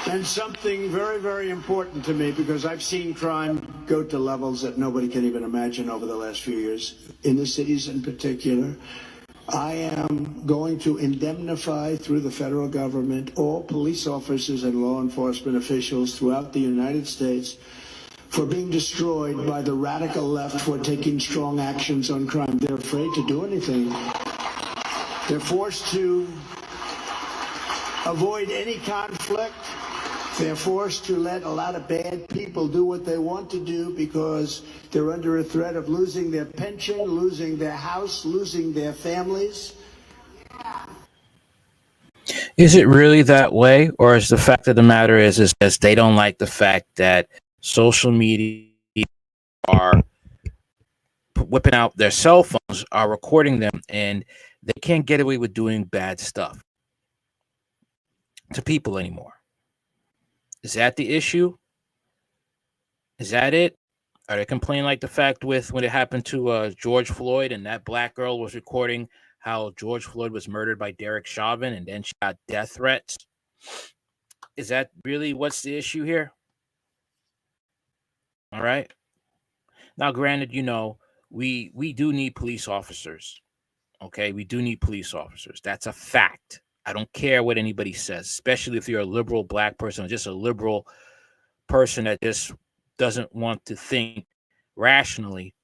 And something very, very important to me, because I've seen crime go to levels that nobody can even imagine over the last few years, in the cities in particular. I am going to indemnify through the federal government all police officers and law enforcement officials throughout the United States for being destroyed by the radical left for taking strong actions on crime. They're afraid to do anything. They're forced to avoid any conflict. They're forced to let a lot of bad people do what they want to do because they're under a threat of losing their pension, losing their house, losing their families. Is it really that way? Or is the fact of the matter is that they don't like the fact that social media are whipping out their cell phones, are recording them, and they can't get away with doing bad stuff to people anymore? Is that the issue? Is that it? Are they complaining like the fact with when it happened to George Floyd, and that black girl was recording how George Floyd was murdered by Derek Chauvin, and then she got death threats? Is that really what's the issue here? All right. Now, granted, we do need police officers. Okay, we do need police officers. That's a fact. I don't care what anybody says, especially if you're a liberal black person or just a liberal person that just doesn't want to think rationally,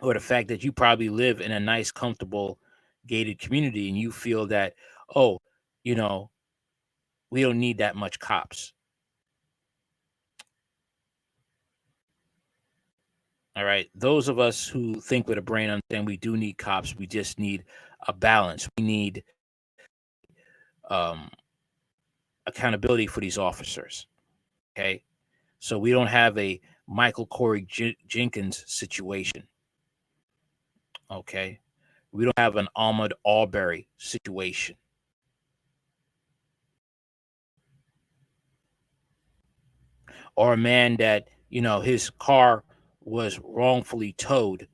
or the fact that you probably live in a nice, comfortable, gated community and you feel that, oh, we don't need that much cops. All right. Those of us who think with a brain understand we do need cops. We just need a balance. We need accountability for these officers. Okay. So we don't have a Michael Corey Jenkins situation. Okay. We don't have an Ahmaud Arbery situation. Or a man that, his car was wrongfully towed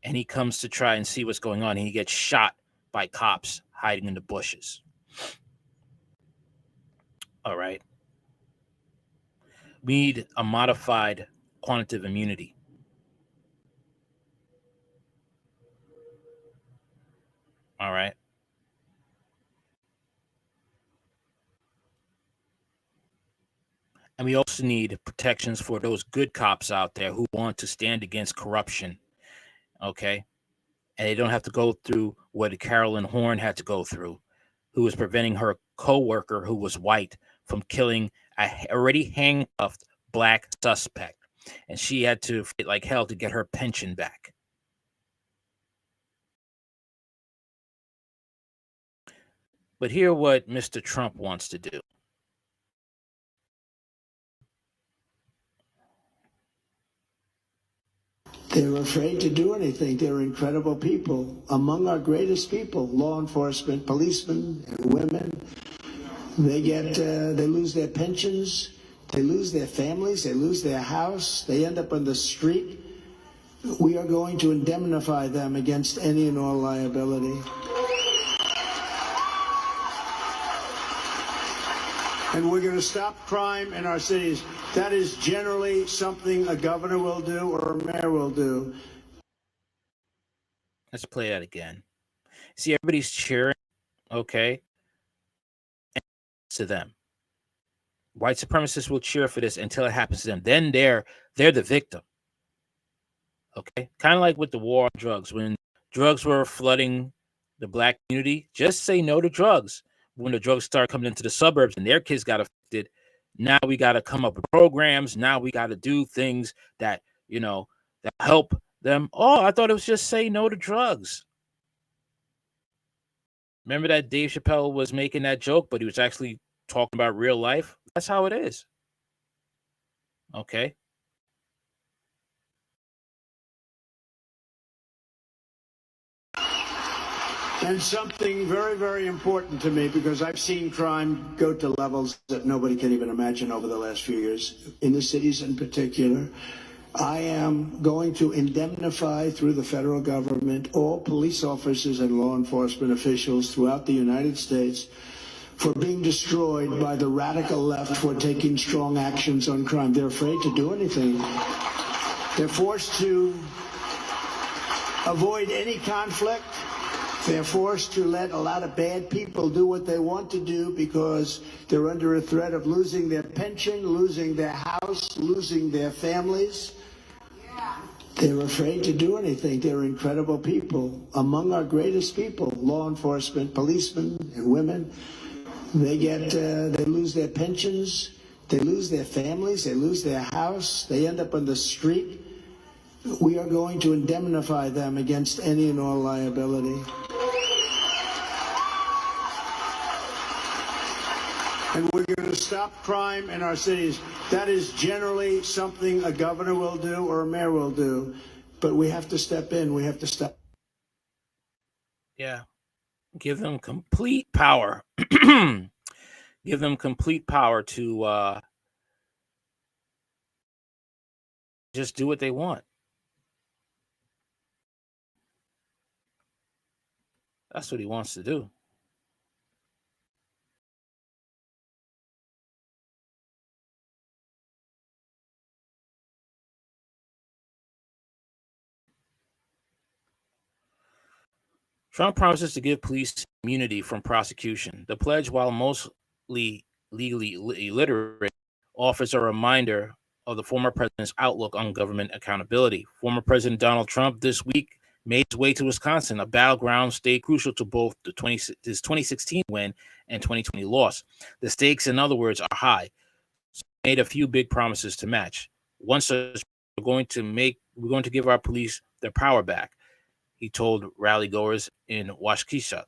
and he comes to try and see what's going on and he gets shot by cops hiding in the bushes. All right. We need a modified quantitative immunity. All right. And we also need protections for those good cops out there who want to stand against corruption. Okay. And they don't have to go through what Carolyn Horn had to go through, who was preventing her co-worker who was white from killing a already handcuffed black suspect. And she had to fight like hell to get her pension back. But hear what Mr. Trump wants to do. They're afraid to do anything. They're incredible people. Among our greatest people, law enforcement, policemen, and women. They lose their pensions, they lose their families, they lose their house, they end up on the street. We are going to indemnify them against any and all liability. And we're going to stop crime in our cities. That is generally something a governor will do or a mayor will do. Let's play that again. See, everybody's cheering, okay? And to them. White supremacists will cheer for this until it happens to them. Then they're the victim. Okay? Kind of like with the war on drugs. When drugs were flooding the black community, just say no to drugs. When the drugs start coming into the suburbs and their kids got affected, now we got to come up with programs. Now we got to do things that, that help them. Oh, I thought it was just say no to drugs. Remember that Dave Chappelle was making that joke, but he was actually talking about real life? That's how it is. Okay. And something very, very important to me, because I've seen crime go to levels that nobody can even imagine over the last few years, in the cities in particular. I am going to indemnify through the federal government all police officers and law enforcement officials throughout the United States for being destroyed by the radical left for taking strong actions on crime. They're afraid to do anything. They're forced to avoid any conflict. They're forced to let a lot of bad people do what they want to do because they're under a threat of losing their pension, losing their house, losing their families. They're afraid to do anything. They're incredible people. Among our greatest people, law enforcement, policemen and women, they lose their pensions, they lose their families, they lose their house, they end up on the street. We are going to indemnify them against any and all liability. And we're going to stop crime in our cities. That is generally something a governor will do or a mayor will do. But we have to step in. We have to stop. Yeah. Give them complete power. Give them complete power to just do what they want. That's what he wants to do. Trump promises to give police immunity from prosecution. The pledge, while mostly legally illiterate, offers a reminder of the former president's outlook on government accountability. Former President Donald Trump this week made his way to Wisconsin, a battleground state crucial to both his 2016 win and 2020 loss. The stakes, in other words, are high. So he made a few big promises to match. One such, we're going to give our police their power back, he told rallygoers in Waukesha,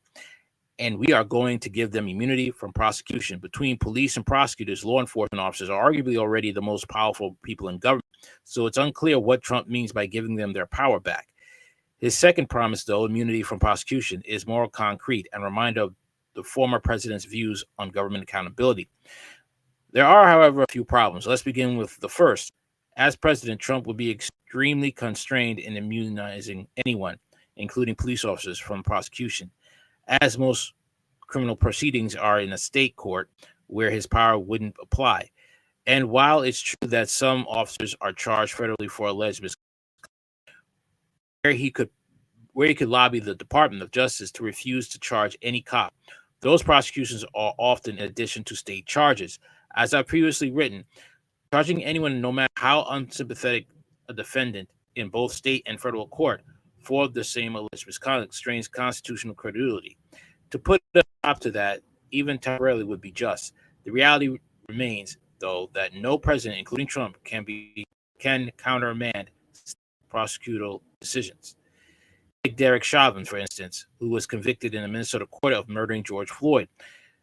and we are going to give them immunity from prosecution. Between police and prosecutors, law enforcement officers are arguably already the most powerful people in government, so it's unclear what Trump means by giving them their power back. His second promise, though, immunity from prosecution, is more concrete and a reminder of the former president's views on government accountability. There are, however, a few problems. Let's begin with the first. As president, Trump would be extremely constrained in immunizing anyone, including police officers, from prosecution, as most criminal proceedings are in a state court where his power wouldn't apply. And while it's true that some officers are charged federally for alleged misconduct, where he could lobby the Department of Justice to refuse to charge any cop, those prosecutions are often in addition to state charges. As I've previously written, charging anyone, no matter how unsympathetic a defendant in both state and federal court, for the same alleged misconduct strains constitutional credibility. To put a stop to that, even temporarily, would be just. The reality remains, though, that no president, including Trump, can countermand prosecutorial decisions. Take Derek Chauvin, for instance, who was convicted in a Minnesota court of murdering George Floyd.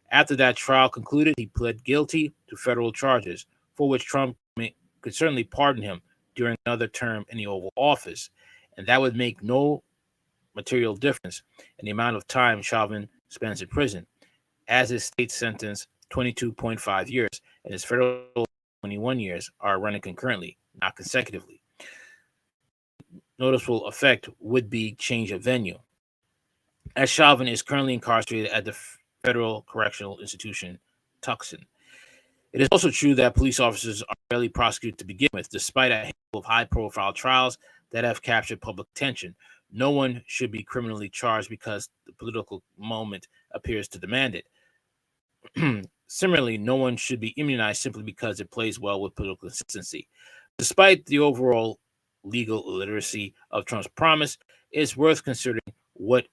After that trial concluded, he pled guilty to federal charges, for which Trump could certainly pardon him during another term in the Oval Office. And that would make no material difference in the amount of time Chauvin spends in prison, as his state sentence 22.5 years and his federal 21 years are running concurrently, not consecutively. Noticeable effect would be change of venue, as Chauvin is currently incarcerated at the Federal Correctional Institution, Tucson. It is also true that police officers are rarely prosecuted to begin with, despite a handful of high-profile trials that have captured public attention. No one should be criminally charged because the political moment appears to demand it. Similarly, no one should be immunized simply because it plays well with political consistency. Despite the overall legal illiteracy of Trump's promise, it's worth considering what it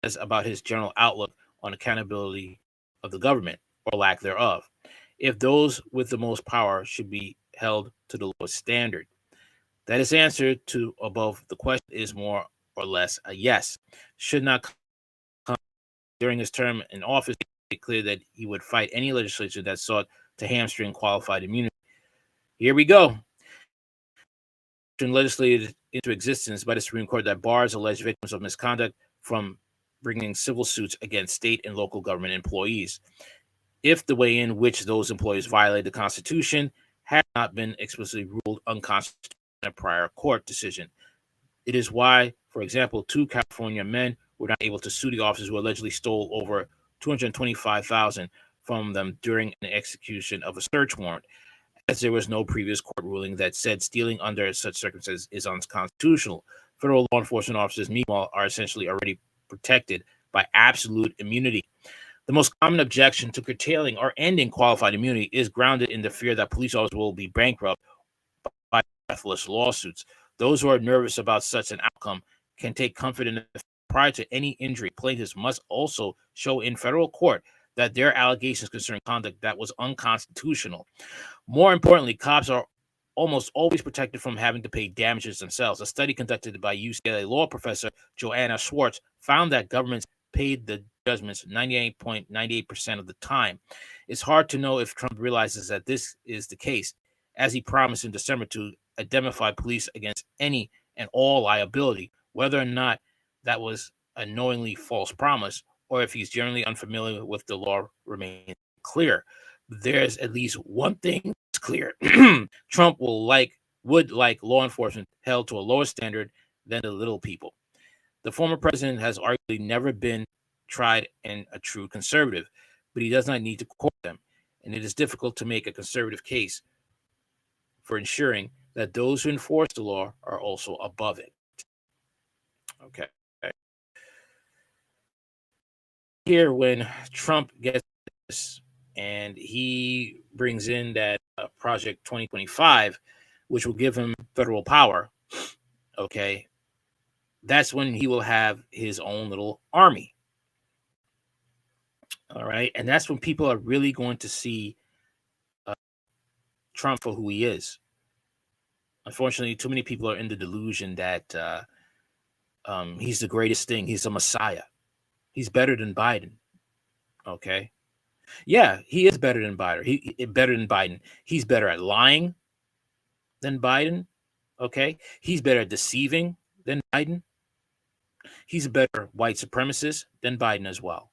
says about his general outlook on accountability of the government, or lack thereof, if those with the most power should be held to the lowest standard. That his answer to above the question is more or less a yes. Should not come during his term in office, it clear that he would fight any legislation that sought to hamstring qualified immunity. Here we go. Legislated into existence by the Supreme Court that bars alleged victims of misconduct from bringing civil suits against state and local government employees, if the way in which those employees violate the Constitution had not been explicitly ruled unconstitutional in a prior court decision. It is why, for example, 2 California men were not able to sue the officers who allegedly stole over $225,000 from them during an execution of a search warrant, as there was no previous court ruling that said stealing under such circumstances is unconstitutional. Federal law enforcement officers, meanwhile, are essentially already protected by absolute immunity. The most common objection to curtailing or ending qualified immunity is grounded in the fear that police officers will be bankrupt by breathless lawsuits. Those who are nervous about such an outcome can take comfort in the fact that prior to any injury, plaintiffs must also show in federal court that their allegations concerning conduct that was unconstitutional. More importantly, cops are almost always protected from having to pay damages themselves. A study conducted by UCLA law professor Joanna Schwartz found that governments paid the judgments 98.98% of the time. It's hard to know if Trump realizes that this is the case, as he promised in December to indemnify police against any and all liability, whether or not that was a knowingly false promise or if he's generally unfamiliar with the law remains clear. There's at least one thing that's clear. Trump would like law enforcement held to a lower standard than the little people. The former president has arguably never been tried and a true conservative, but he does not need to court them, and it is difficult to make a conservative case for ensuring that those who enforce the law are also above it. Okay. Here, when Trump gets this and he brings in that Project 2025, which will give him federal power, okay, that's when he will have his own little army. All right. And that's when people are really going to see Trump for who he is. Unfortunately, too many people are in the delusion that he's the greatest thing. He's a messiah. He's better than Biden. Okay. Yeah, he is better than Biden. Better than Biden. He's better at lying than Biden. Okay. He's better at deceiving than Biden. He's a better white supremacist than Biden as well.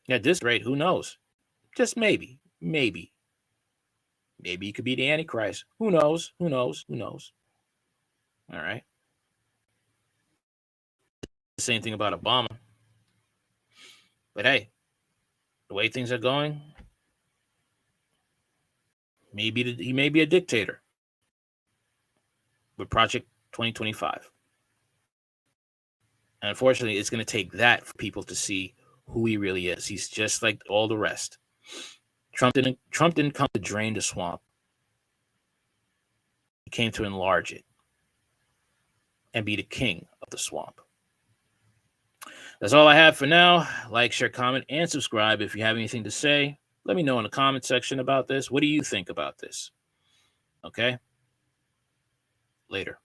At this rate, who knows? Just maybe. Maybe he could be the Antichrist. Who knows? Who knows? Who knows? All right. The same thing about Obama. But hey, the way things are going, he may be a dictator with Project 2025. And unfortunately, it's going to take that for people to see who he really is. He's just like all the rest. Trump didn't come to drain the swamp. He came to enlarge it and be the king of the swamp. That's all I have for now. Like, share, comment, and subscribe. If you have anything to say, let me know in the comment section about this. What do you think about this? Okay? Later.